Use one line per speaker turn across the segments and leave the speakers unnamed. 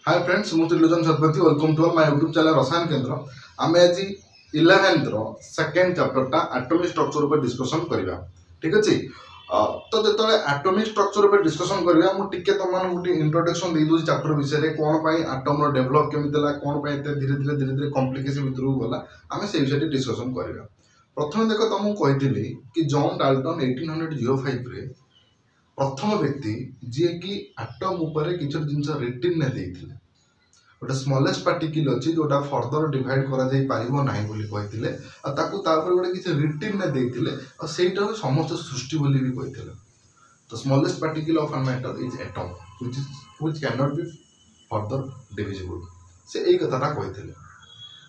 हाय friends मुझे Trilochan Satpathy welcome to my YouTube channel Rasayan Kendra. आम आज 11th second chapter atomic structure पर डिस्कशन करवा। ठीक अच्छे तो जो एटॉमिक स्ट्रक्चर पर डिस्कशन करवा मुझे तुम गोटे इंट्रोडक्शन दे दूसरी चैप्टर विषय कौन पाई एटम डेभलप केमी कौन धीरे धीरे कॉम्प्लिकेशन भीतर को गला आम से विषय डिस्कशन करवा। प्रथम देख तुमको कही कि जॉन डाल्टन 1805 प्रथम व्यक्ति जी कि आटम उपर किसी जिन रिटिन ने देथिले गोटे स्मॉलेस्ट पार्टिकल अच्छी जोटा फर्दर डिवाइड करा जाई पारिबो नाही बोली कहिथिले आ ताकू तापर गोटे किसी रिटिन ने देथिले आ सेटा समस्त सृष्टि बोली भी कहिथिले। तो smallest particle of an matter is atom which can not be further divisible से एई कथाटा कहिथिले।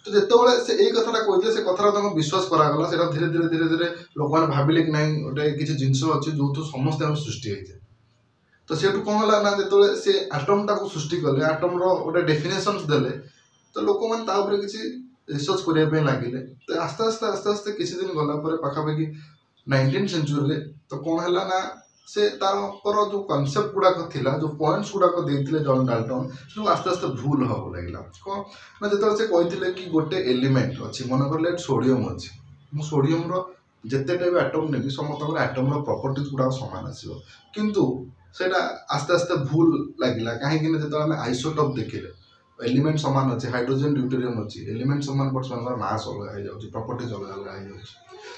तो जेतेबेले से एई कथाटा कहिथिले से कथाटा तंग विश्वास करा गला सेटा धीरे धीरे लोक माने भाबिले कि नाही गोटे किसी जिंस अछि जो तो समस्त हम सृष्टि होइছে। तो सेठू कौन है ना जो से आटम टाक सृष्टि कले आटम रोटे डेफिनेशन देले तो लोक मैंने किसी रिसर्च करने लगे। तो आस्ते आस्ते आस्ते आस्ते किसी दिन गला पाखापाखि 19th सेंचुरी तो कौन है ना से तार जो कनसेप्ट गुड़ाक थिला जो पॉइंट्स गुड़ाक देते जॉन डाल्टन सब आस्ते आस्ते भूल हम लगे कौन ना जो से कहते कि गोटे एलिमेंट अच्छी मन कर सोडियम अच्छी मु सोडियम जिते टाइप आटम नेबी समस्त आटम प्रॉपर्टीज गुड़ाक सामान आसो किंतु सेटा आस्ते आस्ते भूल लगिला कहीं जो आम आइसोटोप देखिले एलिमेंट सामान अच्छे हाइड्रोजन ड्यूटेरियम अच्छी एलिमेंट सामान बट से मास अलग हो प्रॉपर्टीज अलग अलग हो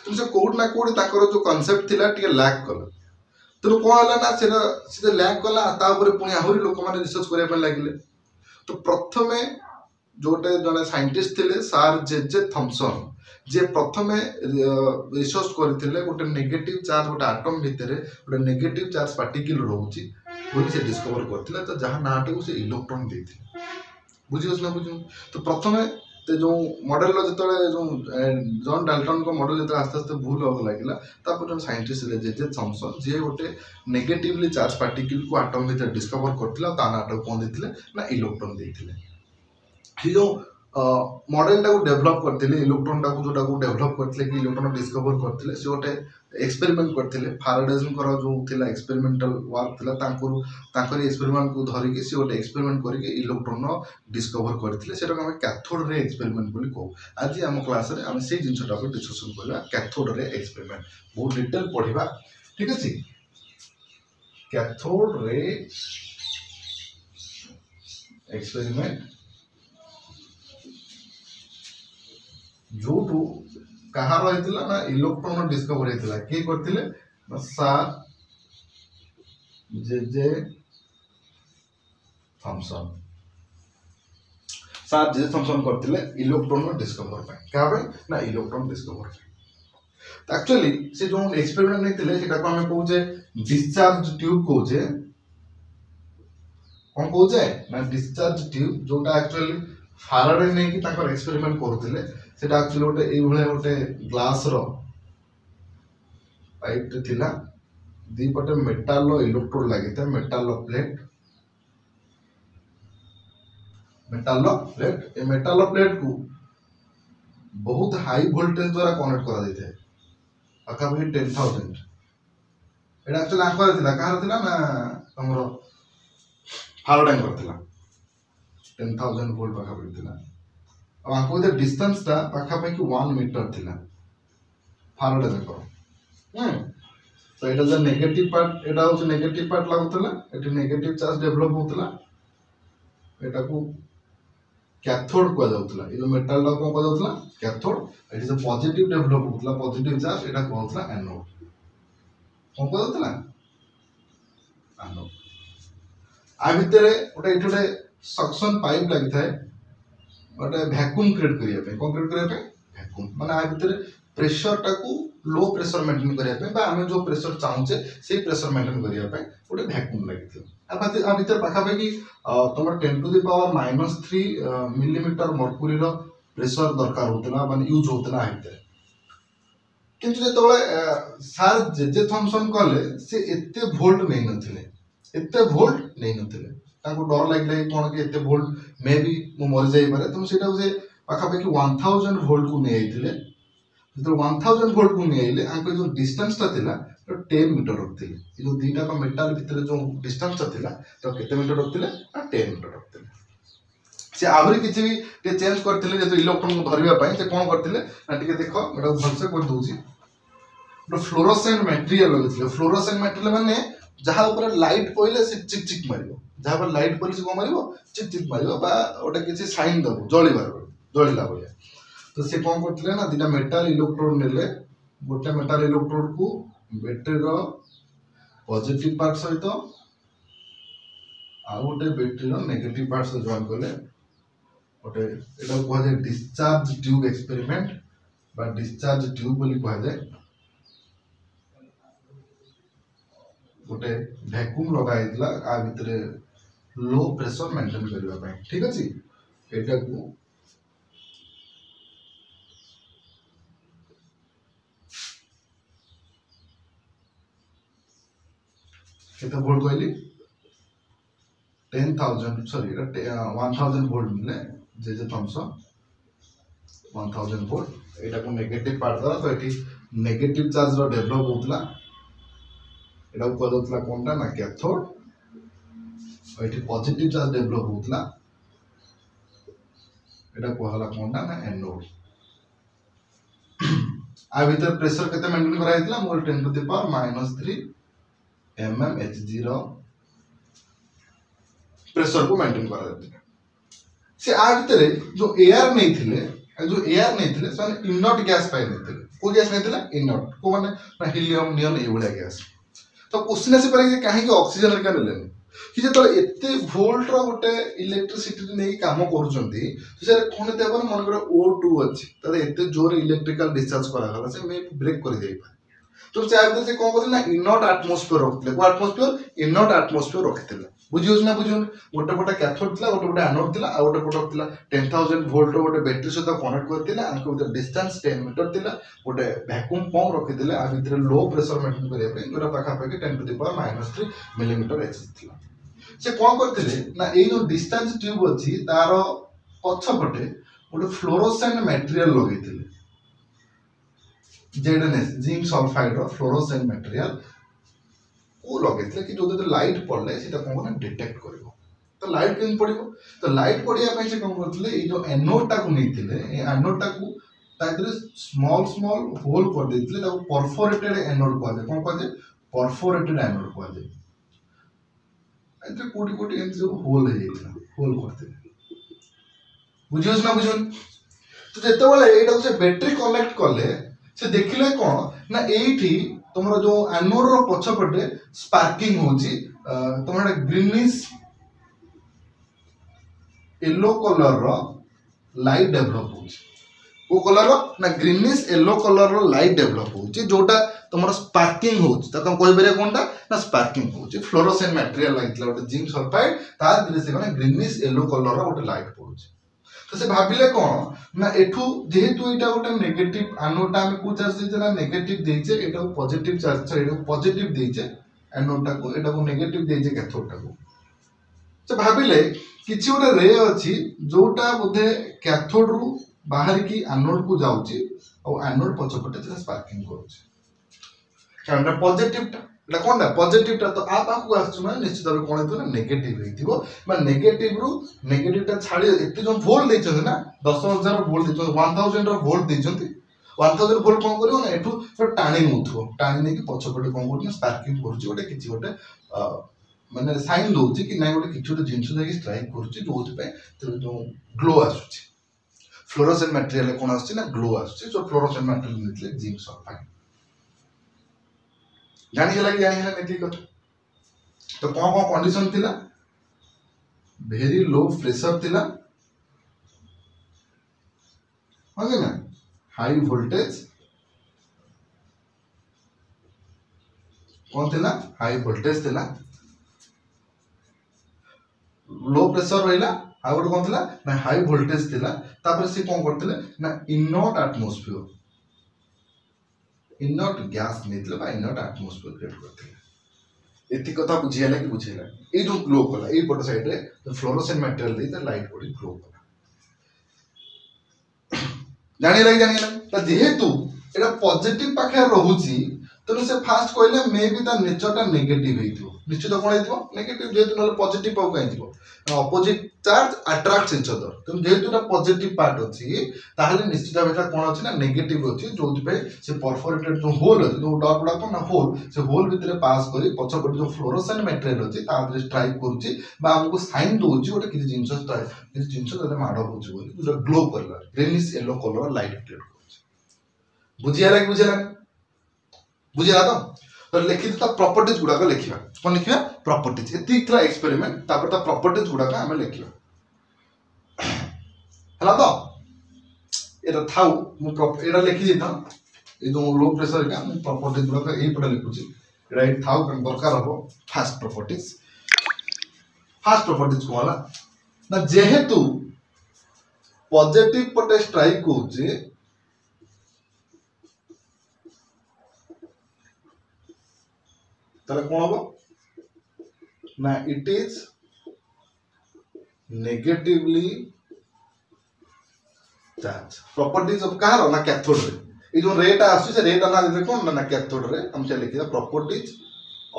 तो कौट ना कौट जो कनसेप्ट थिला टिके लैक कला तेणु कौन है ना से लैक कला पुणी आहरी लोक मैंने रिसर्च करने लगे। तो प्रथम जोटे जड़े साइंटिस्ट थे सार जे थॉमसन जे प्रथम रिसर्च करते गोटे नेगेटिव चार्ज गोटे आटम भितर गोटे नेगेटिव चार्ज पार्टिकल रोचे बोली से डिस्कवर करते तो जहाँ नाटा से इलेक्ट्रॉन देते बुझे ना बुझ। तो प्रथम जो मॉडल जो जॉन डाल्टन को मॉडल जो आस्ते आस्ते भूल हम लगे जो साइंटिस्ट जे थॉमसन जी गोटे नेगेटिवली चार्ज पार्टिकल को आटम भितर डिस्कवर करते नाटा कौन देते ना इलेक्ट्रॉन देते। जो मॉडल टाक डेभलप करते इलेक्ट्रॉन टाक जोटा डेभलप करते कि इलेक्ट्रॉन डिस्कवर करते से गोटे एक्सपेरिमेंट करते फाराडेजर जो थिला एक्सपेरिमेंटल वर्क थिला एक्सपेरिमेंट को धरिकी से गोटे एक्सपेरिमेंट करके इलेक्ट्रॉन डिस्कवर करते से कैथोड रे एक्सपेरिमेंट बोली कहू। आज आम क्लास रे आम से जिनटा डिस्कसन करवा कैथोड रे एक्सपेरिमेंट बहुत डिटेल पढ़ा। ठीक अच्छे कैथोड रे एक्सपेरिमेंट जो कहार ना इलेक्ट्रॉन डिस्कवर होता किए करते सार जे थॉमसन करते इलेक्ट्रॉन डिस्कवर क्या ना इलेक्ट्रॉन डिस्कवर एक्चुअली से जो एक्सपेरिमेंट नहीं आम कहे डिस्चार्ज ट्यूब कहे कौन कहे ना डिस्चार्ज ट्यूब जोटा एक्चुअली फाराडे नहीं कि एक्सपेरिमेंट करुले सेटा एक्चुअली गोटे ये गोटे ग्लास रो पाइप थिला दी पटे मेटाल इलेक्ट्रोड लगी था मेटाल प्लेट को बहुत हाई वोल्टेज द्वारा कनेक्ट करा देते पाखापाखि 10,000 एटा एक्चुअली आंकर थिला कहार थिला ना हमरो फाराडे करथिला 10,000 वोल्ट पाखापाखि थिला आपको डिस्टेंस टा पाखापाखि 1 मीटर थिला फाराडे देखो तो एटा जो नेगेटिव पार्ट एटा हो नेगेटिव पार्ट लागुतला एटी नेगेटिव चार्ज डेवलप होतला एटा को कैथोड को जाउतला ये जो मेटल ला को जाउतला कैथोड एटी जो पॉजिटिव डेवलप होतला पॉजिटिव चार्ज एटा को होतला एनोड को जाउतला एनोड आ भितरे ओटा सक्शन पाइप लागि थाए गोटे वैक्यूम क्रिएट करने कौन क्रिएट करने वैक्यूम माने आ भितर प्रेशर टाकू लो प्रेशर मेंटेन करने आम जो प्रेशर चाहूचे से प्रेशर मेंटेन करने गोटे वैक्यूम लगी आ भितर पाखापाखि तुम 10⁻³ मिलीमीटर मर्क्यूरी प्रेशर दरकार होता माने यूज होता आ भितर किंतु जो सार जे थॉमसन कले से एते वोल्ट नहीं नथिले एते वोल्ट नहीं नथिले डर लगे कौन कि एते वोल्ट मे भी मु मरी जाई पारे तो सेटा से पाखापाखि 1000 वोल्ट को नहीं आइथिले जो 1000 वोल्ट को नहीं आइले आंको जो डिस्टेंस ता थिला तो 10 मीटर रखथिले जो दीटा का मेटल भितर जो डिस्टेंस ता थिला तो केते मीटर रखथिले 10 मीटर रखथिले। से आहरी किसी भी टे चेंज करथिले जे इलेक्ट्रॉन को धरिबा पई से कोन करथिले ना टिके देखो एटा भलसे कर दोउची तो फ्लोरोसेंट मटेरियल लगथिले फ्लोरोसेंट मटेरियल माने जहाँ ऊपर लाइट पड़े से चिक चिक मारिबो जहाँ पर लाइट पड़े से कौन मारिबो चिक चिक मारिबो बा ओटा किसी साइन दबो जळिला बलिया तो से कौन करथिले ना दिना मेटल इलेक्ट्रोड नेले गोटे मेटल इलेक्ट्रोड को बैटरी रो पॉजिटिव पार्ट सहित आ गोटे बैटरी रो नेगेटिव पार्ट से जॉइन करले गोटे एटा को जाय डिस्चार्ज ट्यूब एक्सपेरिमेंट बा डिस्चार्ज ट्यूब बोली कहा जाय गोटे वैक्यूम लगा इतला आ भितरे लो प्रेशर मेंटेन करबा पई ठीक अछि एटा को केते वोल्ट कहली 10,000 सॉरी 1000 वोल्ट मिले जे थम्स 1000 वोल्ट एटा को नेगेटिव पार्ट दरा तो एठी नेगेटिव चार्ज रो डेवलप होतला एटा को कहतला कोनटा ना कैथोड और एठी पॉजिटिव चार्ज डेवलप होतला एटा कहला कोनटा ना एनोड आ भीतर प्रेशर केते मेंटेन करा हितला मोर 10 to the power -3 mmHg pressure को मेंटेन करा जाते से आ भीतर जो एयर नहीं थिले से इनर्ट गैस पाई नहीं थिले को गैस नहीं थिला इनर्ट को माने ना हीलियम नियन ए बडा गैस तो क्वेश्चन आसी पारे काहे कि ऑक्सीजन का लेलेन कि जे तो एते वोल्ट रो गोटे इलेक्ट्रिसिटी नै काम करूचंती तो से कोन देबो मन करे O2 अछि त एते जोर इलेक्ट्रिकल डिस्चार्ज करा गला से मे ब्रेक कर जाई पा तो चाहे से कौन करथिले ना इनर्ट एटमॉस्फेयर रखथिले को एटमॉस्फेयर इनर्ट एटमॉस्फेयर रखथिले बुझियोस ना बुझियोन गोटे गोटे कैथोड थिला गोटे गोटे एनोड थिला आ गोटे गोटे थिला 10000 वोल्ट रो गोटे बैटरी सहित कनेक्ट करथिले आनको भीतर डिस्टेंस 10 मीटर थिला गोटे वैक्यूम पंप रखिथिले आ भीतर लो प्रेशर मेंटेन करिया पे जोरा पाखा पाखी 10 to the power -3 millimetre H थिला से कौन करथिले ना ए जो डिस्टेंस ट्यूब अछि तारो पछपटे गोटे फ्लोरोसेंट मटेरियल लगैथिले जेडएनएस जिंक सल्फाइड रो फ्लोरोसेंट मटेरियल को लगैथिले कि जो लाइट पड़ले सेटा कोन डिटेक्ट करबो तो लाइट केन पड़िबो तो लाइट पड़िया पई से कोन करथिले ए जो एनोड टा को नैथिले ए एनोड टा को तादरे स्मॉल होल कर देथिले ताको परफोरेटेड एनोड कहले कोन कहले परफोरेटेड एनोड कहले एते कोटी कोटी एन जो होल हे जाइथिला होल करथिले बुझियोस ना बुझोन तो जेते बेले एटा से बैटरी कनेक्ट करले से देखिले कोन ना एठी तुमरा जो एनोड रो पछपटे स्पार्किंग होची तुमरा ग्रीनिश येलो कलर रो लाइट डेवलप होची को कलर रो ना ग्रीनिश येलो कलर रो लाइट डेवलप होची जोटा तुमरा स्पार्किंग होची त कम कहि बेरे कोनटा ना स्पार्किंग होची फ्लोरोसेंट मटेरियल लागितला ओटे जिंक सल्फाइड तार दिले से कोन ग्रीनिश येलो कलर रो ओटे लाइट पड़ुची तो से भाबिले कोन ना एठू जेहेतु एटा गोटे नेगेटिव एनोड हम को चार्ज देते ना नेगेटिव देइचे एटा को पॉजिटिव चार्ज एटा को पॉजिटिव देइचे एनोड को एटा को नेगेटिव देइचे कैथोड को से भाबिले किछि ओटे रे अछि जोटा बोधे कैथोड रु बाहर की एनोड को जाउची और एनोड पछपटे से स्पार्किंग करूची कारण पॉजिटिव एटा कोनटा पॉजिटिव ता तो आ पाखु आछु ना निश्चित भाबे कोन हेतु ना नेगेटिव हेतिबो बा नेगेटिव रु नेगेटिव ता छाडी एते जो वोल्ट दैछन ना 10000 वोल्ट दैछन 1000 रो वोल्ट दैछंती 1000 वोल्ट कोन करियो ना एठू तो टाणी नउथो टाणी ने कि पछपटे कोन करछ स्पार्किंग करूची ओटे किछि ओटे माने साइन दोउची कि नै ओटे किछि ओटे जिंस जाकी स्ट्राइक करूची जोथि पे तो जो ग्लो आसुची फ्लोरोसेंट मटेरियल कोन आसुची ना ग्लो आसुची सो फ्लोरोसेंट मटेरियल नितले जिंक सल्फाइड जानी गेला नेति कथा तो कौन कंडीशन थिला वेरी लो प्रेशर थिला ओके ना हाई वोल्टेज कौन थिला हाई वोल्टेज थिला लो प्रेशर रहिला आ गोटे कौन थिला ना हाई वोल्टेज थिला तापर से कौन करथिले ना इनर्ट एटमॉस्फेयर इनर्ट गैस नेतले बा इनर्ट एटमॉस्फेयर क्रिएट करथिले एति कथा बुझियला कि बुझियला ए जो ग्लो कला ए पट साइड रे फ्लोरोसेंट मटेरियल देते लाइट पड़ी ग्लो कला जानि लगी त जेहेतु एटा पॉजिटिव पाखे रहूची तेणु से फास्ट कहले मे बी ता नेचरटा नेगेटिव हेइथिबो निश्चित कोन हेइथिबो नेगेटिव जेतु नले पॉजिटिव पाउ काई दिबो opposite charge attracts each other तेणु जेतु ता पॉजिटिव पार्ट अछि ताहले निश्चित भाबे कोन अछि ना नेगेटिव अछि जोथि पे से परफोरेटेड जो होल अछि जो डॉट गुडा को ना होल से होल भितरे पास करी पछ पट जो फ्लोरोसेंट मटेरियल अछि ता भितरे स्ट्राइक करूची बा हमको साइन दोची ओटे किछि जिंस जते माडो होची बोली जो ग्लो करला greenish yellow colour light create करछि बुझिया तो लिखि ता प्रॉपर्टीज गुडा को लिखिबा कोन लिखिबा प्रॉपर्टीज एति थरा एक्सपेरिमेंट तापर ता प्रॉपर्टीज गुडा का हमें लिखिबा हला तो एटा थाउ मु एटा लिखि दिता ए जो लो प्रेशर का मु प्रॉपर्टीज गुडा का एई पडा लिखुची एटा एट थाउ कन दरकार हो फास्ट प्रॉपर्टीज कोला ना जेहेतु पॉजिटिव पटे स्ट्राइक होची ताले कोन हो ना it is negatively charge properties of car ना कैथोड रे जो रेटा आसु से रेटा ना दे कोन ना कैथोड रे हम से लिखिदा properties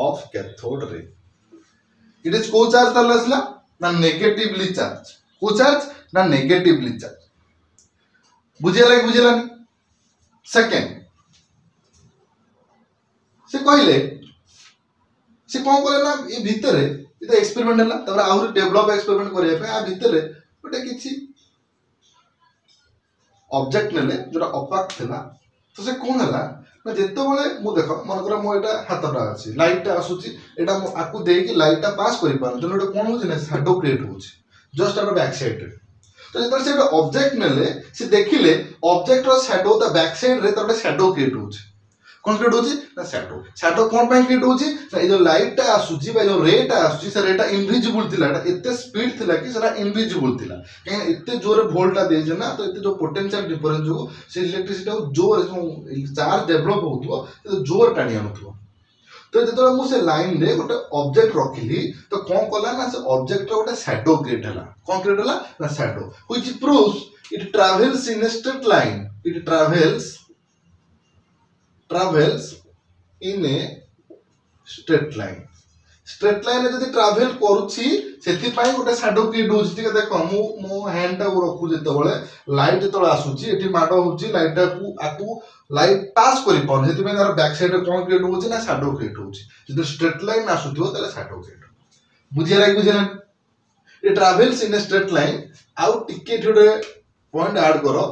of cathode ray it is को चार्ज ताले असला ना नेगेटिवली चार्ज को चार्ज ना नेगेटिवली चार्ज बुझेलानी सेकंड से कहले से कौन करे ना ये भितरे ये एक्सपेरिमेंट है तबरा आउर डेवलप एक्सपेरिमेंट करिया पे आ भितरे गोटे किछि ऑब्जेक्ट नेले जोटा अपाक थिला तो से कोन हला ना जेतो बेले मु देखो मन कर मो एटा हातटा अछि लाइट आसुची एटा मु आकु देई कि लाइटटा पास करि पान जनो एटा कोन होछि ना शैडो क्रिएट होछि जस्ट एटा बैक साइड रे तो जेतो से ऑब्जेक्ट नेले से देखिले ऑब्जेक्ट रो शैडो ता बैक साइड रे ता शैडो क्रिएट होछि कौन क्रिएट होची ना शैडो कौन पे क्रिएट होची ना ए जो लाइट टा आसुची बा जो रे टा आसुची से रेटा इनविजिबल थिला एटा एते स्पीड थिला कि सेटा इनविजिबल थिला काहे एते जोरे वोल्ट दे जे ना तो एते जो पोटेंशियल डिफरेंस जो से इलेक्ट्रिसिटी को जोर चार्ज डेवलप होतो तो जोर टाणी आनुथो तो जेतो मु से लाइन रे गोटे ऑब्जेक्ट रखिली तो कोन कला ना से ऑब्जेक्ट रो गोटे शैडो क्रिएट हला कोन क्रिएट हला ना shadow which proves it travels in a straight line it travels in a straight line रे जदी ट्रैवल करूची सेति पई गोटे शैडो क्रिएट होची ठीक देखो मो हैंड टा रखु जेते बळे लाइट जेते आसुची एठी माडो होची लाइट टा को आकु लाइट पास करि पाउन सेति पई तार बैक साइड रे कोन क्रिएट होची ना शैडो क्रिएट होची जदी स्ट्रेट लाइन आसुथियो ताले शैडो क्रिएट बुझियला it travels in a straight line आउ टिके थोड़े पॉइंट ऐड करो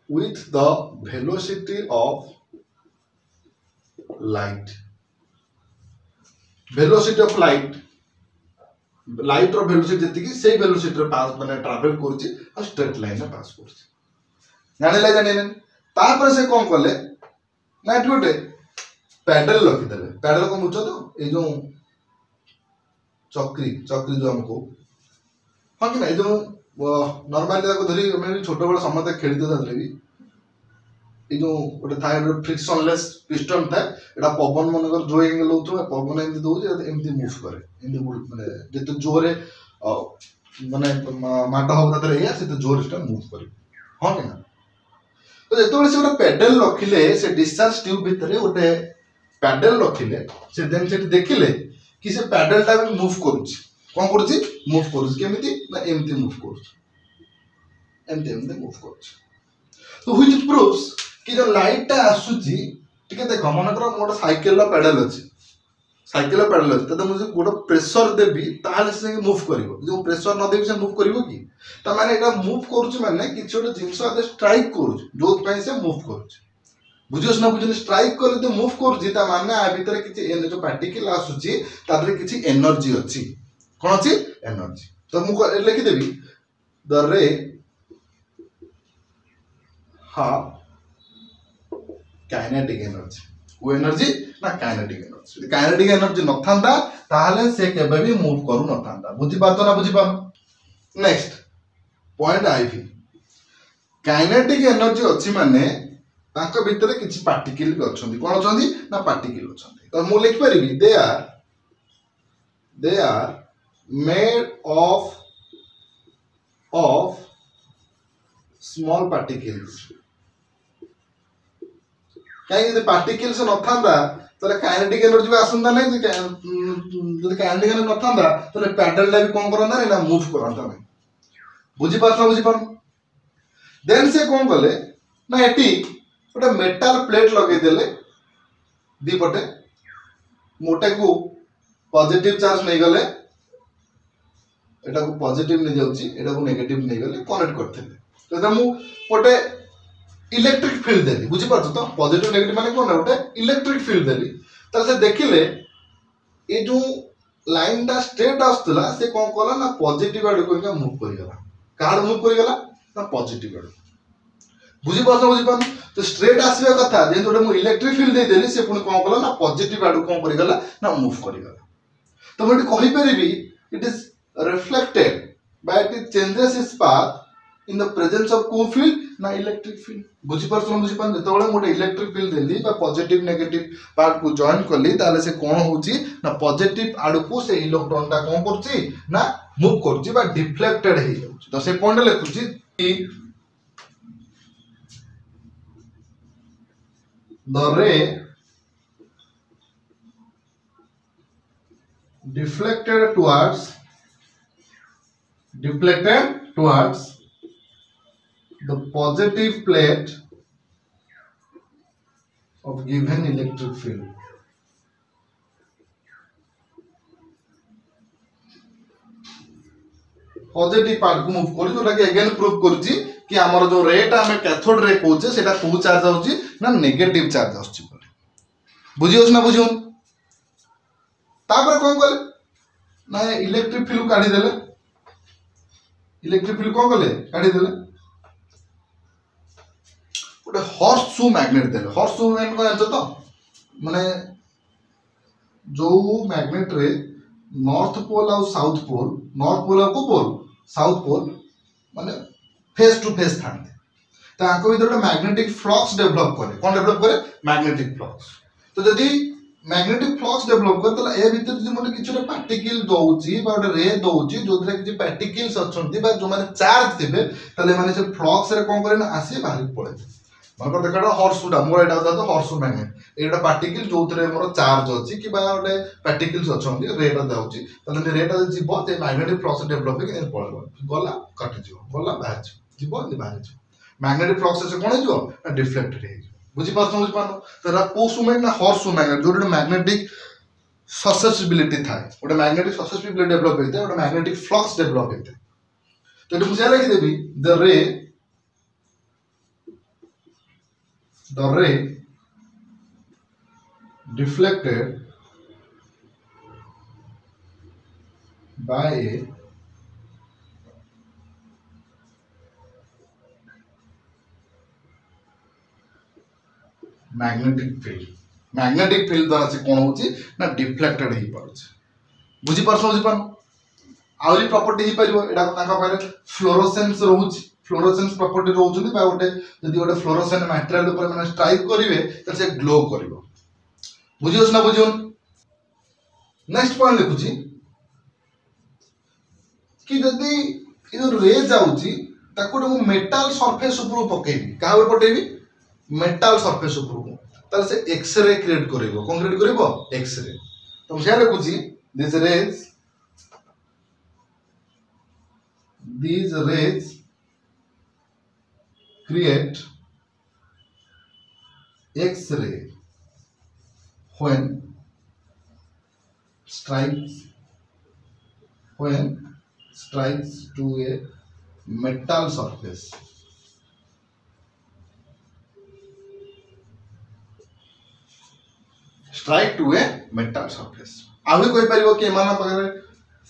with the velocity of light velocity of light light रो वेलोसिटी जति कि सेही वेलोसिटी रे पास माने ट्रैवल करछि आ स्ट्रेट लाइन रे पास करछि जाने तापर से कोन करले ना एटुटे पैडल रखि देले पैडल को मुछ तो ए जो चक्री जो हमको हां कि ना ए जो नॉर्मली ताको धरी हम छोट बड़ समते खेली दे दादले भी ए जो गोटे थाए फ्रिक्शनलेस पिस्टन थाए एटा पवन मनकर जो एंगल होतो पवन एमति दो एमति मूव करे एमति माने जते जोरे माने माटा हो तरे या से जोर से मूव करे हां कि ना तो जेतो से गोटे पेडल रखिले से डिस्चार्ज ट्यूब भीतर गोटे पेडल रखिले से देन से देखिले कि से पेडल टा मूव करूची कोन करूची मूव करूची केमिति ना एमति मूव करूची एमति मूव करूची तो व्हिच प्रूव्स कि जो लाइट टा आसुची ठीक देखो मन कर मोर साइकिल ला पेडल अछि तते मुझे गोटे प्रेशर देबी ताले से मूव करिवो जो प्रेशर न देबी से मूव करिवो कि त माने एटा मूव करूची माने किछ गोटे जिंस आदे स्ट्राइक करूची जो पई से मूव करूची बुझियोस ना बुझियो स्ट्राइक करे तो मूव करूची त माने आ भीतर किछ एन जो पार्टिकल आसुची तादरे किछ एनर्जी अछि कोन अछि एनर्जी तो मु लिखि देबी द रे have kinetic energy वो एनर्जी ना काइनेटिक एनर्जी न थांदा ताहले से केबे भी मूव करू न थांदा बुझि पातो ना बुझि पानो नेक्स्ट पॉइंट आईवी काइनेटिक एनर्जी अछि माने ताको भीतर किछि पार्टिकल भी अछंती कोन अछंती ना पार्टिकल अछंती तो मु लिख परिबी they are made of small particles कहीं पार्टिकल्स न था तो काइनेटिक एनर्जी आसंता नहीं जो काइनेटिक एनर्जी न था तो पैडल भी कौन करता ना मूव करता नहीं बुझीपार देन से कौन कले ना एटी गोटे मेटाल प्लेट लगेदेले दी पटे मोटे को पॉजिटिव चार्ज नहीं गले एटा को पॉजिटिव नहीं जाउची एटा को नेगेटिव नहीं गले कनेक्ट करथिले तो मु गोटे इलेक्ट्रिक फील्ड देली बुझी पारछ तो पॉजिटिव नेगेटिव माने कोन गोटे इलेक्ट्रिक फील्ड देली त से देखिले ए जो लाइन दा स्ट्रेट आस्तला से कोन कला ना पॉजिटिव आड कोइका मूव करि गला कार्ड मूव करि गला ना पॉजिटिव आड बुझी पारछ तो स्ट्रेट आसीबा कथा जे जोटे मु इलेक्ट्रिक फील्ड दे देली से पुनी कोन कला ना पॉजिटिव आड कोन करि गला ना मूव करि गला तो मु कहि परिबी it is reflected by it changes its path in the presence of co field na electric field बुझी पारछन जेतबेले मोटे इलेक्ट्रिक फील्ड देली बा पॉजिटिव नेगेटिव पार्ट को जॉइन करली ताले से कोन होउची ना पॉजिटिव आडू को से इलेक्ट्रॉन ता कोन करची ना मूव करची बा डिफ्लेक्टेड हे जाउची तो से पॉइंट लिखुची कि the ray deflected towards the positive plate of given electric field. Positive part को मूव करी जोटा कि अगेन प्रूव करूची कि हमर जो रेट हमें कैथोड रे कहूचे सेटा को चार्ज आउची ना नेगेटिव चार्ज आउची बोले बुझियोस ना बुझियोन तापर कोन कले ना इलेक्ट्रिक फील्ड काढी देले इलेक्ट्रिक फील्ड कोन कले काढी देले गोटे हॉर्स शू मैग्नेट देले हॉर्स शू मैग्नेट को जानछ तो माने जो मैग्नेट रे नॉर्थ पोल और साउथ पोल नॉर्थ पोल को पोल साउथ पोल माने फेस टू फेस थांते ताको भीतर मैग्नेटिक फ्लक्स डेवलप करे कोन डेवलप करे मैग्नेटिक फ्लक्स तो यदि मैग्नेटिक फ्लक्स डेवलप करे तो ए भीतर जे मोटे किछो पार्टिकल दोउची बा रे दोउची जोथरे किछ पार्टिकल्स अछंती बा जो माने चार्ज थिबे तले माने से फ्लक्स रे कोन करे ना आसी बाहर पळे मनकर देखा हॉर्सुडा मोर एटा होता हॉर्सु मैग्नेट एटा पार्टिकल जोथरे मोर चार्ज अछि कि बा ओटे पार्टिकल्स अछंती रेटा दाउची तले रेटा जीवो ते मैग्नेटिक फ्लक्स डेवलप के पळेबो गला कट जीवो गला बाहर जीवो नि बाहर जीवो मैग्नेटिक फ्लक्स से कोन जीवो ना डिफ्लेक्टेड हे बुझी पाछो तो रा कोसु मैग्नेट ना हॉर्सु मैग्नेट जोटे मैग्नेटिक ससेसिबिलिटी थाए ओटे मैग्नेटिक ससेसिबिलिटी डेवलप हेते ओटे मैग्नेटिक फ्लक्स डेवलप हेते तो एटा मुझे लिखि देबी the ray deflected by a magnetic field द्वारा से कोन होची ना डिफ्लेक्टेड हे पारुछ बुझी परसो आउरी प्रॉपर्टी ही परिबो एडा ताका पहिले फ्लोरोसेंस रहूची फ्लोरोसेंस प्रॉपर्टी रहउछन बा गोटे जदि गोटे फ्लोरोसेंट मटेरियल ऊपर माने स्ट्राइक करिवे त से ग्लो करिवो बुझियोस ना बुझियोन नेक्स्ट पॉइंट लिखुची कि जदि इ जो रे जाउची ताको मेटल सरफेस ऊपर पकेबी का ऊपर पटेबी मेटल सरफेस ऊपर ताले से एक्स-रे क्रिएट करिवो कोन क्रिएट करिवो एक्स-रे तो से लिखुची these rays create X-ray when strikes to a metal surface. Strike to a metal surface. आउ कोई परिबो कि माना पकरे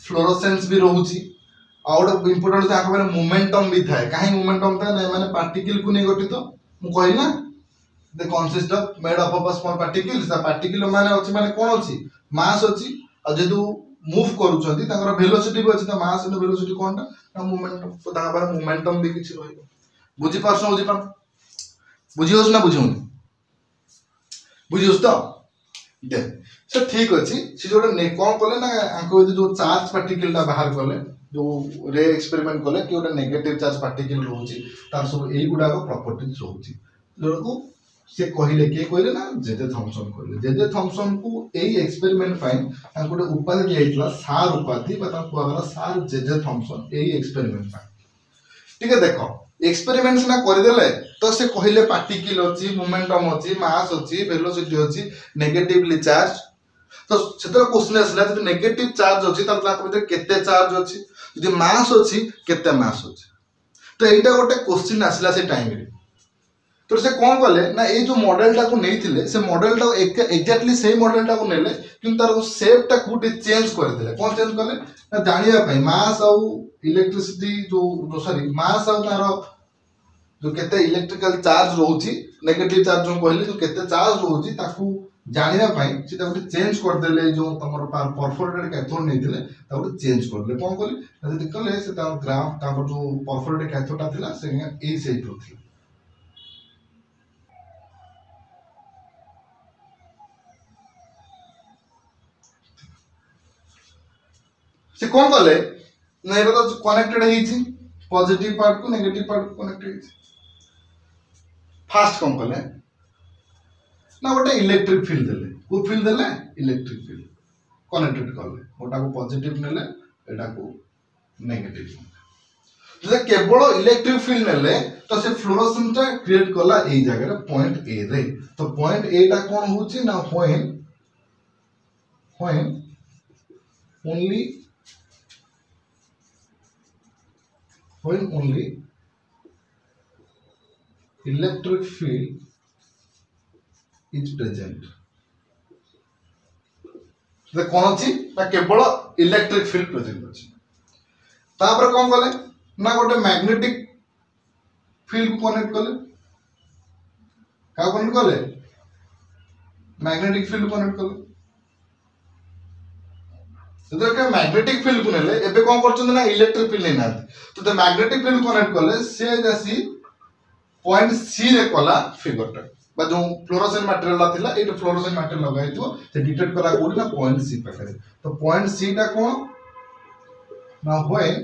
फ्लोरोसेंस भी रहउची और इंपोर्टेंट से आके मोमेंटम भी थाए काहे मोमेंटम था नै माने पार्टिकल को नै गठित मु कहि ना the consist of made up of small particles the particle माने अछि माने कोन अछि मास अछि और जेदु मूव करूछंती ताकर वेलोसिटी भी अछि त मास एंड वेलोसिटी कोनटा ना मोमेंटम तो ता बारे मोमेंटम भी किछि रहइबो बुझी पारछो बुझियोस ना बुझियोन बुझियोस तो दे से ठीक अछि से जोडे ने कोन कोले ना आंको जो चार्ज पार्टिकल ता बाहर कोले जो रे एक्सपेरिमेंट कले कि गोटे नेगेटिव चार्ज पार्टिकल रोचे तार सब यही गुड़ाक प्रॉपर्टीज रोचे जो से कहले किए कहले ना जेजे थॉमसन कहले जेजे थॉमसन को यही एक्सपेरिमेंट फाइन गोटे उपाधि दिया सार उपाधि कहला सार जेजे थॉमसन यही एक्सपेरिमेंट ठीक है देखो एक्सपेरिमेंट सिना करदेले तो से कहले पार्टिकल अच्छी मोमेंटम अच्छी मास अच्छी वेलोसिटी अच्छी नेगेटिवली चार्ज तो से क्वेश्चन आसला जो नेगेटिव चार्ज अच्छी केते चार्ज अच्छी जो मास अच्छी केते मास अच्छी तो यहीटा गोटे क्वेश्चन आसला से टाइम रे तो से कौन कले ना ये जो मॉडलटा को नहीं से मॉडलटा एक्जाक्टली सेम मॉडलटा को नेले किंतु तार शेपटा को चेंज कर देले कौन चेंज कले ना जानिया पई मास और इलेक्ट्रिसिटी जो सॉरी मास और तार जो केते इलेक्ट्रिकल चार्ज रहउची नेगेटिव चार्ज जो कहले जो केते चार्ज रहउची ताकू जानिया पई सेटा को चेंज कर देले जो तमर परफोरेटेड कैथोड नैथिले ताको चेंज कर देले कौन कले जदि कले से तार ग्राफ ताको जो परफोरेटेड कैथोडटा थिला से ए शेप रो थिला से कौन कले ना एबे तो कनेक्टेड हेछि पॉजिटिव पार्ट को नेगेटिव पार्ट को कनेक्टेड फास्ट कौन कले ना गोटे इलेक्ट्रिक फील्ड देले को फील्ड देले इलेक्ट्रिक फील्ड कनेक्टेड कले गोटा को पॉजिटिव नेले एटा को नेगेटिव जे केवल इलेक्ट्रिक फील्ड नेले तो से फ्लोरोसेंट क्रिएट कला ए जगह पॉइंट ए रे तो पॉइंट ए टा कोन होछि ना when only electric field is present तो कौन अच्छी ना केवल इलेक्ट्रिक फील्ड प्रेजेंट अच्छी तापर कौन कले ना गोटे मैग्नेटिक फील्ड को कनेक्ट कले का कनेक्ट कले मैग्नेटिक फील्ड कनेक्ट कले तो मैग्नेटिक फील्ड को नेले एबे कोन करछन ना इलेक्ट्रिक फील्ड नै ना तो द मैग्नेटिक फील्ड कनेक्ट करले से जसी पॉइंट सी रे कला फिगरटा बा जो फ्लोरोसेंट मटेरियल ला थिला एटा फ्लोरोसेंट मटेरियल लगाइ तो से डिटेक्ट करा कोडी ना पॉइंट सी पाखरे तो पॉइंट सी टा कोन ना when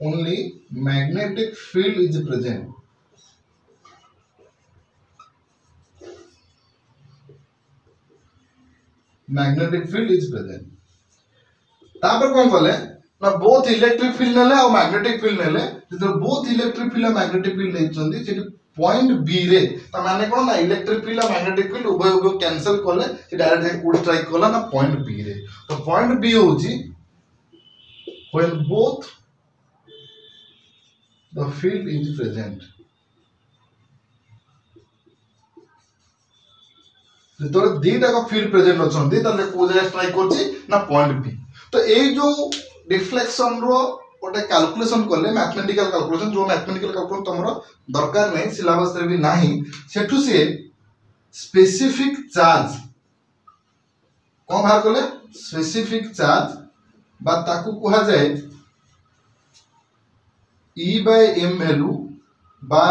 only magnetic field is present magnetic field is present तापर कौन कले ना बोथ इलेक्ट्रिक फील्ड नेले और मैग्नेटिक फील्ड नेले जो बोथ इलेक्ट्रिक फील्ड और मैग्नेटिक फील्ड नै चंदी सेठी पॉइंट बी रे त माने कोन ना इलेक्ट्रिक फील्ड और मैग्नेटिक फील्ड उभय उभय कैंसिल करले से डायरेक्ट कोड स्ट्राइक करला ना पॉइंट बी रे तो पॉइंट बी होची when both the field is present तो दीटा का फील्ड प्रेजेंट अछंती ताले को जगह स्ट्राइक करछि ना पॉइंट बी तो ए जो रिफ्लेक्शन रो ओटे कैलकुलेशन करले मैथमेटिकल कैलकुलेशन जो मैथमेटिकल कैलकुलेशन तमरो दरकार नै सिलेबस रे भी नाही सेठु से स्पेसिफिक चार्ज कोन बाहर करले स्पेसिफिक चार्ज बा ताकू कहा जाए E by m वैल्यू बा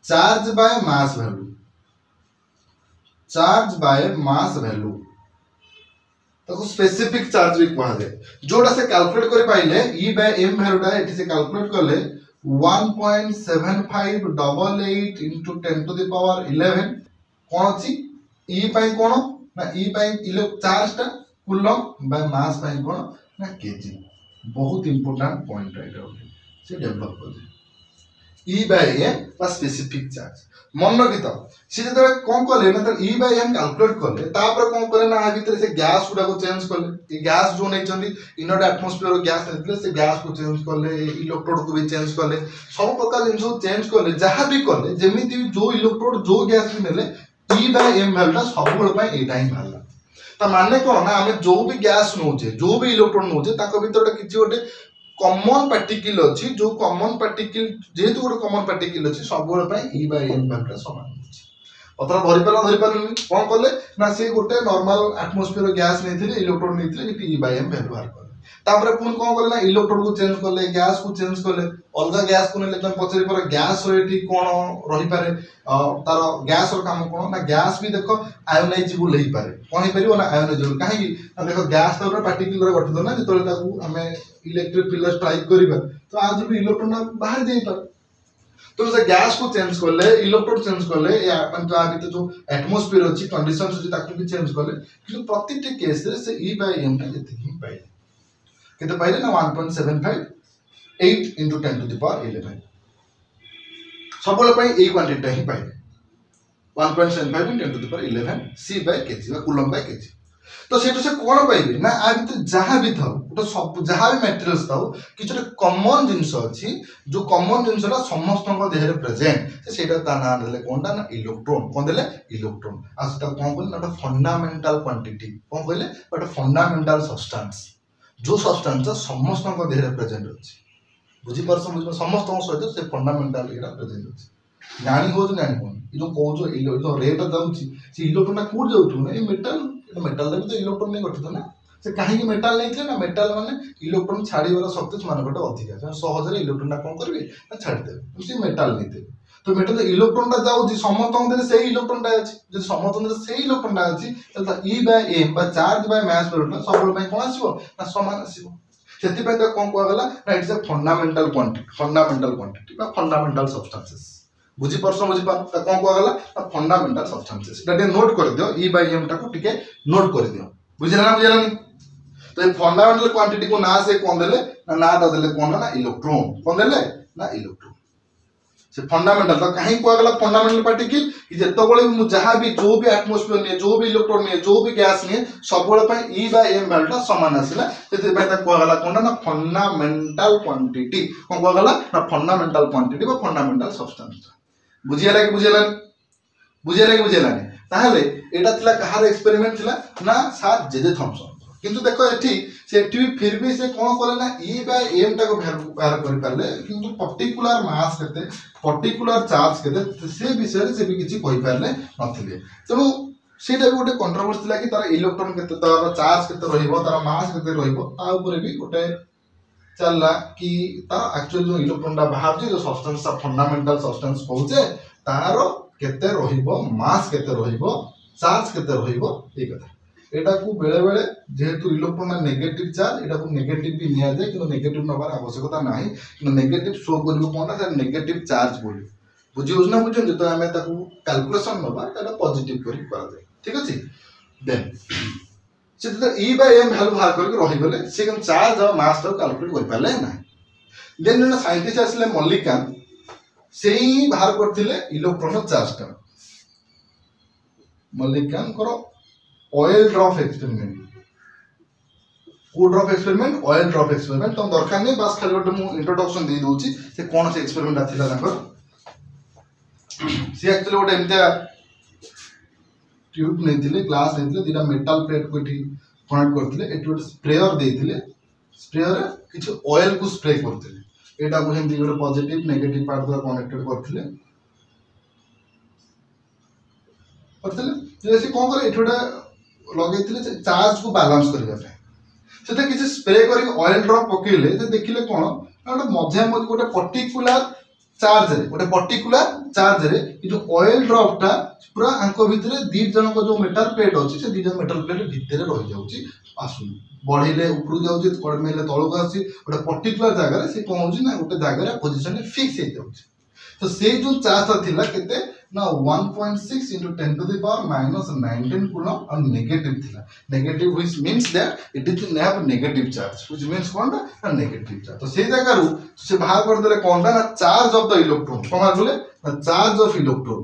charge by mass value charge by mass value ताको स्पेसिफिक चार्ज भी कहा जाए जोड़ा से कैलकुलेट कर पाइले E by m वैल्यूटा एठी से कैलकुलेट करले 1.7588 into 10 to the power 11 कोन अछि E पाई कोन ना E पाई इलेक्ट्रिक चार्ज टा कूलम बाय मास पाई कोन ना केजी बहुत इंपोर्टेंट पॉइंट राइट से डेवलप कर E by m बा स्पेसिफिक चार्ज मन रखित से जब कौन कले ना तो E by m कैलकुलेट कले तापर कौन करे ना आ भीतर से गैस गुडा को चेंज कले ये गैस जो नै चंदी इनोड एटमॉस्फेयर गैस नथिले से गैस को चेंज कले इलेक्ट्रोड को भी चेंज कले सब प्रकार जिंस चेंज कले जहां भी कले जेमिति जो इलेक्ट्रोड जो गैस भी नेले E by m वैल्यूटा सब बेल पय एटा ही भाला ता माने कोन ना हमें जो भी गैस नोचे जो भी इलेक्ट्रॉन नोचे ताको भीतर किछि गोटे कॉमन पार्टिकल अछि जो कॉमन पार्टिकल जेतु गोटे कॉमन पार्टिकल अछि सब बेल पय E by m वैल्यूटा समान अछि पत्र धरि पारनी कोन करले ना से गोटे नॉर्मल एटमॉस्फेयर गैस नैथिले इलेक्ट्रॉन नैथिले कि E by m वैल्यू बाहर करले तापर पुन कौन कले ना इलेक्ट्रोड को चेंज कले गैस को चेंज कले अलग गैस को नेले तुम पचरी पर गैस रेटी कौन रही पारे तार गैस रो काम कौन ना गैस भी देखो आयोनाइजेबल हो पारे कौन हो पारिबो ना आयोनाइजेबल काहे ना देखो गैस तो पार्टिकल रे गठित ना जेतले ताकू हमें इलेक्ट्रिक फील्ड स्ट्राइक करबा तो आज भी इलेक्ट्रॉन बाहर जाई पारे तो से गैस को चेंज करले इलेक्ट्रोड चेंज करले या अपन आ भीतर जो एटमॉस्फेयर अछि कंडीशंस अछि ताकू भी चेंज करले कि प्रत्येक केस रे से E by m टा जति ही पाए कितने पाइले ना 1.75 8 into 10 to the power 11 सबले पई ए क्वांटिटी ही पाइले 1.75 into 10 to the power 11 c by kg বা कूलम by kg तो सेटो से कोन पाइबे ना आ भीतर जहां भी थाउ तो सब जहां भी मटेरियल्स थाउ किछ कॉमन जिंस अछि जो कॉमन जिंसटा समस्त को देहरे प्रेजेंट सेटा ता ना देले कोनटा ना इलेक्ट्रॉन कोन देले इलेक्ट्रॉन आ सेटा कोन बोले ना फंडामेंटल क्वांटिटी कोन कहले बट फंडामेंटल सब्सटेंस जो सब्सटेंस समस्त को देहरे प्रेजेंट अछि बुझी परस बुझ समस्त को सहित से फंडामेंटल एरा प्रेजेंट अछि जानी हो जो जानी कोन ई जो को जो रेट जाउछि से इलेक्ट्रॉन कोड जाउछु ना ए मेटल रे तो इलेक्ट्रॉन नहीं गठित ना से काहे कि मेटल नहीं थे ना मेटल माने इलेक्ट्रॉन छाड़ी वाला शक्ति मान गटे अधिक है सहज रे इलेक्ट्रॉन कोन करबे ना छाड़ी देबे उसी मेटल नहीं थे तो मेटल इलेक्ट्रॉन टा जाउछि समस्त को से इलेक्ट्रॉन टा अछि जे समस्त को से इलेक्ट्रॉन टा अछि त E by m बा चार्ज बाय मास पर सब में कोन आसीबो ना समान आसीबो सेति पे तो कोन को गला ना इट्स अ फंडामेंटल क्वांटिटी बा फंडामेंटल सब्सटेंसेस बुझी परसो बुझी पा त कोन को गला ना फंडामेंटल सब्सटेंसेस दैट नोट कर दियो E by m टा को टिके नोट कर दियो बुझिला ना बुझिला नहीं तो ये फंडामेंटल क्वांटिटी को ना से कोन देले ना दा देले कोन ना इलेक्ट्रॉन कोन देले ना इलेक्ट्रॉन से फंडामेंटल तो कहीं को अगला फंडामेंटल पार्टिकल कि जेतो बळे मु जहां भी जो भी एटमॉस्फेयर ने जो भी इलेक्ट्रॉन ने जो भी गैस ने सब बळे पय E by m वैल्यू समान आसिला सेते पय त को अगला कोन ना फंडामेंटल क्वांटिटी कोन को अगला ना फंडामेंटल क्वांटिटी बा फंडामेंटल सब्सटेंस बुझियला कि बुझियला ताहले एटा थिला कहार एक्सपेरिमेंट थिला ना सर जेजे थॉमसन किंतु देखो एठी सेठी भी फिर भी से कोन करे ना E by m टा को व्यवहार कर पाले किंतु पर्टिकुलर मास केते पर्टिकुलर चार्ज केते से विषय से भी किछि कहि पारले नथिले तनु सेटा भी गोटे कंट्रोवर्सी थिला कि तार इलेक्ट्रॉन केते तार चार्ज केते रहिबो तार मास केते रहिबो ता ऊपर भी गोटे चलला कि ता एक्चुअली जो इलेक्ट्रॉन टा बाहर जे जो सब्सटेंस फंडामेंटल सब्सटेंस कहूचे तार केते रहिबो मास केते रहिबो चार्ज केते रहिबो ए कथा एटा को बेले बेले जेहेतु इलेक्ट्रॉन नेगेटिव चार्ज एटा को नेगेटिव भी निया जाय कि नेगेटिव नबार आवश्यकता नाही कि नेगेटिव शो करबो कोनटा से नेगेटिव चार्ज बोली बुझी उजना बुझन जे तो हमें ताकू कैलकुलेशन नबा एटा पॉजिटिव करी करा जाय ठीक अछि देन से तो E by m वैल्यू बाहर करके रहि गले से कन चार्ज और मास तो कैलकुलेट कर पाले ना देन ना साइंटिस्ट असले मल्लिकान सेही बाहर करथिले इलेक्ट्रॉन चार्ज टा मल्लिकान करो ऑयल ड्रॉप एक्सपेरिमेंट को drop experiment oil drop experiment तो दरकार नहीं बस खाली गोटे मु इंट्रोडक्शन दे दोची से कोन से एक्सपेरिमेंट आथिला ताकर से एक्चुअली गोटे एमतिया ट्यूब नै दिले ग्लास नै दिले दिना मेटल प्लेट को एठी कनेक्ट करथिले एठी गोटे स्प्रेयर देथिले स्प्रेयर किछ ऑयल को स्प्रे करथिले एटा को हेमति गोटे पॉजिटिव नेगेटिव पार्ट द्वारा कनेक्टेड करथिले जैसे कोन करे एठी गोटे लगेथिले चार्ज को बैलेंस करबा पे सेते किछ स्प्रे करी ऑयल ड्रॉप पकेले जे देखिले कोन गोटे मध्य मध्य गोटे पर्टिकुलर चार्ज रे ई जो ऑयल ड्रॉप टा पूरा आंको भितरे दी जन को जो मेटल प्लेट अछि से दी जन मेटल प्लेट भितरे रहि जाउची आसु बढ़िले ऊपर जाउची कड़मेले तळको आसी गोटे पर्टिकुलर जगह रे से पहुंची ना गोटे जगह रे पोजीशन रे फिक्स हे जाउची तो से जो चार्ज थिला केते ना 1.6 into 10 to the power minus 19 coulomb और negative थिला negative which means that it is have negative charge which means कोन ना negative charge तो से जगह रु से बाहर कर देले कोन ना चार्ज ऑफ द इलेक्ट्रॉन कोन बोले ना चार्ज ऑफ इलेक्ट्रॉन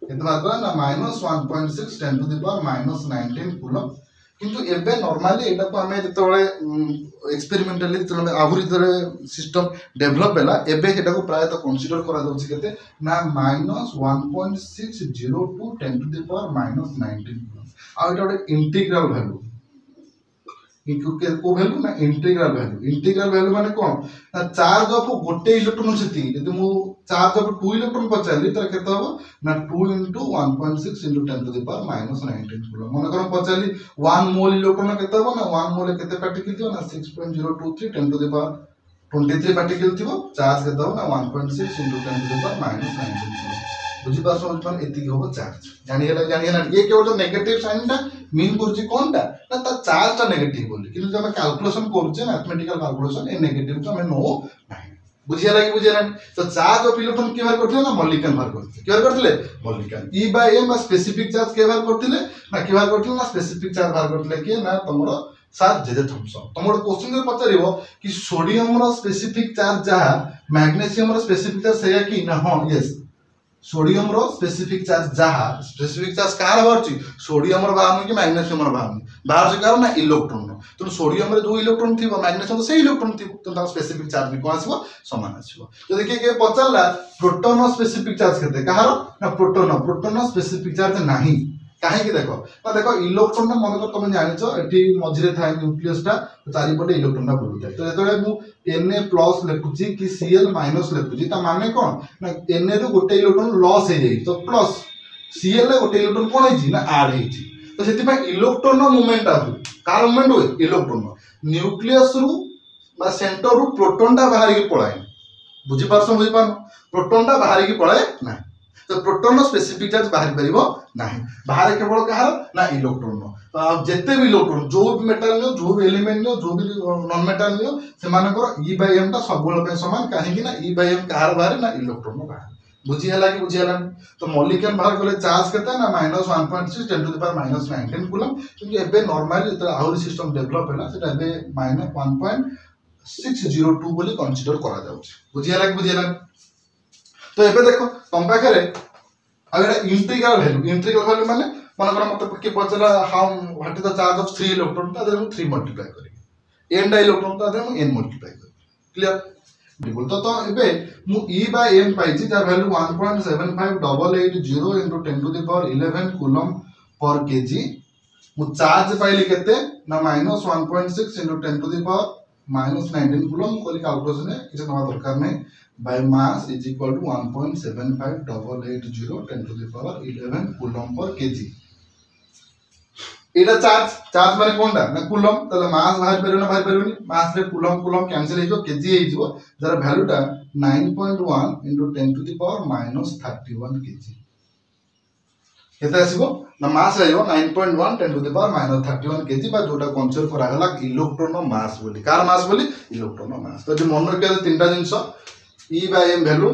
कितना मात्रा ना minus 1.6 10 to the power minus 19 coulomb किंतु एबे नॉर्मली एटा को हमें जतोले एक्सपेरिमेंटली जतोले आहुरी तरे सिस्टम डेवलप हैला एबे एटा को प्राय तो कंसीडर करा जाउछि केते ना -1.602 10 to the power -19 uh Etah integral value को वैल्यू ना इंटीग्रल वैल्यू माने कौन ना चार्ज ऑफ गोटे इलेक्ट्रॉन से यदि मु चार्ज ऑफ 2 इलेक्ट्रॉन पचाली तर केते हो ना 2 * 1.6 * 10 to the power -19 कूलम मन कर पचाली 1 मोल इलेक्ट्रॉन केते हो ना 1 मोल केते पार्टिकल थियो ना 6.023 10 to the power 23 पार्टिकल थियो चार्ज केते हो ना 1.6 * 10 to the power -19 कूलम बुझी पास एति हो चार्ज जानि हला ये केवल जो नेगेटिव साइन ता मीन करछि कोनटा ना ता चार्ज ता नेगेटिव बोली किंतु जब कैलकुलेशन करछे मैथमेटिकल कैलकुलेशन ए नेगेटिव को हमें नो नाही बुझिया तो चार्ज ऑफ इलेक्ट्रॉन के बार करथिले ना मॉलिक्यूल बार करथिले के बार करथिले molecule E by M specific charge के बार करथिले ना के बार करथिले ना स्पेसिफिक चार्ज बार करथिले के ना तमरो सर जे थॉमसन तमरो क्वेश्चन रे पचारिबो कि सोडियम रो स्पेसिफिक चार्ज जहा मैग्नीशियम रो स्पेसिफिक चार्ज सेया कि ना हां यस सोडियम रो स्पेसिफिक चार्ज जहा स्पेसिफिक चार्ज कार बारची सोडियम रो बाहर कि मैग्नीशियम रो बाहर से कार ना इलेक्ट्रॉन तो सोडियम रे जो इलेक्ट्रॉन थिबो मैग्नीशियम से इलेक्ट्रॉन थिबो तो ता स्पेसिफिक चार्ज भी कोन आसीबो समान आसीबो तो देखिए के पचारला प्रोटॉन रो स्पेसिफिक चार्ज केते कहारो ना प्रोटॉन रो स्पेसिफिक चार्ज नाही काहे कि देखो ना देखो इलेक्ट्रॉन ना मन को तुम जानिछो एठी मझिरे थाय न्यूक्लियस टा चारि पटे इलेक्ट्रॉन ना बुलु जाय तो जेतले मु Na+ लिखुची कि Cl- लिखुची ता माने कोन ना Na रो गोटे इलेक्ट्रॉन लॉस हे जाई तो प्लस Cl रे गोटे इलेक्ट्रॉन कोन हेची ना ऐड हेची तो सेति पे इलेक्ट्रॉन नो मूवमेंट आबु कार मूवमेंट होय इलेक्ट्रॉन न्यूक्लियस रु बा सेंटर रु प्रोटॉन टा बाहर के पळाय बुझी पार प्रोटॉन टा बाहर के पळाय ना तो प्रोटॉन नो स्पेसिफिक चार्ज बाहर परिबो नाही बाहर केवल कहार ना इलेक्ट्रॉन नो तो जेते भी इलेक्ट्रॉन जो भी मेटल नो जो भी एलिमेंट नो जो भी नॉन मेटल नो से मानकर E/m ता सब बेल पे समान काहे कि ना E/m कहार बाहर ना इलेक्ट्रॉन नो बाहर बुझी हला कि बुझी हला तो मॉलिक्यूल बाहर गले चार्ज केता ना -1.6 × 10 to the power -19 कूलम क्योंकि एबे नॉर्मली तो आउर सिस्टम डेवलप होला सेटा एबे -1.602 बोली कंसीडर करा जाउछ बुझी हला कि बुझी हला तो एबे देखो तुम पाखे अगर इंटीग्रल वैल्यू माने मन कर मत के पचला how what is the charge of 3 electron ता देम 3 मल्टीप्लाई करी n इलेक्ट्रॉन ता देम n मल्टीप्लाई करी क्लियर बिल्कुल तो एबे मु E/m पाइछि जा value 1.7580 * 10 to the power 11 coulomb per kg मु चार्ज पाइली केते ना -1.6 * 10 to the power -19 कूलम कोली कैलकुलेशन है किछ नवा दरकार नै by mass is equal to 1.7580 10 to the power 11 coulomb per KG Etah charge माने कोनडा ना कूलम तले मास बाहर परयो ना बाहर परयोनी मास रे कूलम कैंसिल हेजो केजी हेजो जरा वैल्यूटा 9.1 * 10 to the power -31 केजी केते आसीबो ना मास रहयो 9.1 10 to the power -31 केजी बा जोटा कंसीडर करा गला इलेक्ट्रॉन नो मास बोली कार मास बोली इलेक्ट्रॉन नो मास तो जे मन रखे तीनटा जिंस E/m वैल्यू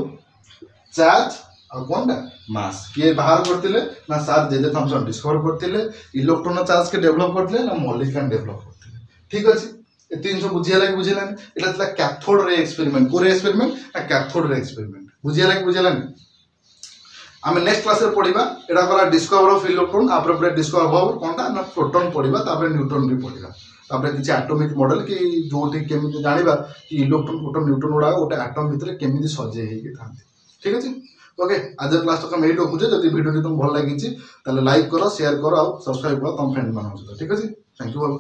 चार्ज और कोनटा मास के बाहर करतिले ना सर जे थॉमसन डिस्कवर करतिले इलेक्ट्रॉन चार्ज के डेवलप करतिले ना मॉलिक्यूल डेवलप करतिले ठीक अछि ए तीन सब बुझियाला कि बुझिलानी एटा तला कैथोड रे एक्सपेरिमेंट कोरे एक्सपेरिमेंट ना कैथोड रे एक्सपेरिमेंट बुझियाला कि बुझिलानी हम नेक्स्ट क्लास रे पढिबा एटा करा डिस्कवर ऑफ इलेक्ट्रॉन आपरे डिस्कवर हो कोनटा ना प्रोटॉन पढिबा तापर न्यूट्रॉन भी पढिबा तापर किछि एटॉमिक मॉडल कि जोठी केमिति जानिबा कि इलेक्ट्रॉन प्रोटॉन न्यूट्रॉन उडा गोटे एटॉम भितरे केमिति सजे हे कि थांती ठीक अछि ओके आज क्लास तो हम एट रखुचे जदि वीडियो तुम भल लगी ताले लाइक करो शेयर करो और सब्सक्राइब करो तुम फ्रेंड मान ठीक अछि थैंक यू ऑल।